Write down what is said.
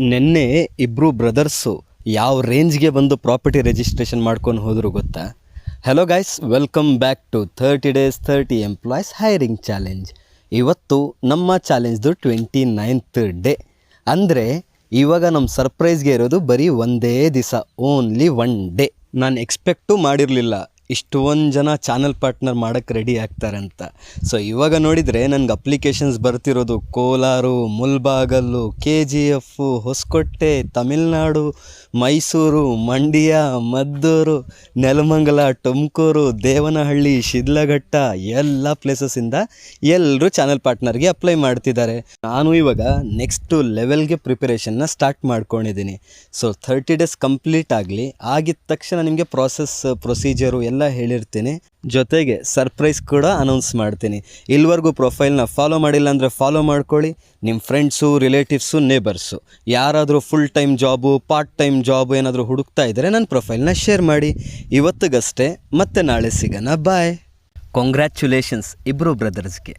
ನೆನ್ನೆ ಇಬ್ಬರು ಬ್ರದರ್ಸು ಯಾವ ರೇಂಜ್ಗೆ ಬಂದು ಪ್ರಾಪರ್ಟಿ ರಿಜಿಸ್ಟ್ರೇಷನ್ ಮಾಡ್ಕೊಂಡು ಹೋದ್ರು ಗೊತ್ತಾ? Hello guys, welcome back to 30 days 30 employees hiring challenge. ಇವತ್ತು ನಮ್ಮ ಚಾಲೆಂಜ್ದು 29th ಡೇ. ಅಂದರೆ ಇವಾಗ ನಮ್ಮ ಸರ್ಪ್ರೈಸ್ಗೆ ಇರೋದು ಬರೀ ಒಂದೇ ದಿವಸ, ಓನ್ಲಿ 1 ಡೇ. ನಾನು ಎಕ್ಸ್ಪೆಕ್ಟು ಮಾಡಿರಲಿಲ್ಲ ಇಷ್ಟೊಂದು ಜನ ಚಾನಲ್ ಪಾರ್ಟ್ನರ್ ಮಾಡೋಕ್ಕೆ ರೆಡಿ ಆಗ್ತಾರಂತ. ಸೊ ಇವಾಗ ನೋಡಿದರೆ ನನಗೆ ಅಪ್ಲಿಕೇಶನ್ಸ್ ಬರ್ತಿರೋದು ಕೋಲಾರ, ಮುಲ್ಬಾಗಲು, KGF, ಹೊಸಕೋಟೆ, ತಮಿಳ್ನಾಡು, ಮೈಸೂರು, ಮಂಡ್ಯ, ಮದ್ದೂರು, ನೆಲಮಂಗಲ, ತುಮಕೂರು, ದೇವನಹಳ್ಳಿ, ಶಿಡ್ಲಘಟ್ಟ ಎಲ್ಲ ಪ್ಲೇಸಸ್ಸಿಂದ ಎಲ್ಲರೂ ಚಾನಲ್ ಪಾರ್ಟ್ನರ್ಗೆ ಅಪ್ಲೈ ಮಾಡ್ತಿದ್ದಾರೆ. ನಾನು ಇವಾಗ ನೆಕ್ಸ್ಟು ಲೆವೆಲ್ಗೆ ಪ್ರಿಪರೇಷನ್ನ ಸ್ಟಾರ್ಟ್ ಮಾಡ್ಕೊಂಡಿದ್ದೀನಿ. ಸೊ 30 days ಕಂಪ್ಲೀಟ್ ಆಗಿದ ತಕ್ಷಣ ನಿಮಗೆ ಪ್ರೊಸೀಜರು ಎಲ್ಲ ಹೇಳಿರ್ತೀನಿ, ಜೊತೆಗೆ ಸರ್ಪ್ರೈಸ್ ಕೂಡ ಅನೌನ್ಸ್ ಮಾಡ್ತೀನಿ. ಇಲ್ಲಿವರೆಗೂ ಪ್ರೊಫೈಲ್ನ ಫಾಲೋ ಮಾಡಿಲ್ಲ ಅಂದರೆ ಫಾಲೋ ಮಾಡ್ಕೊಳ್ಳಿ. ನಿಮ್ಮ ಫ್ರೆಂಡ್ಸು, ರಿಲೇಟಿವ್ಸು, ನೇಬರ್ಸು ಯಾರಾದರೂ full time job, part time job ಏನಾದರೂ ಹುಡುಕ್ತಾ ಇದ್ದರೆ ನನ್ನ ಪ್ರೊಫೈಲ್ನ ಶೇರ್ ಮಾಡಿ. ಇವತ್ತಿಗಷ್ಟೇ, ಮತ್ತೆ ನಾಳೆ ಸಿಗೋಣ. ಬಾಯ್. ಕಾಂಗ್ರ್ಯಾಚುಲೇಷನ್ಸ್ ಇಬ್ಬರು ಬ್ರದರ್ಸ್ಗೆ.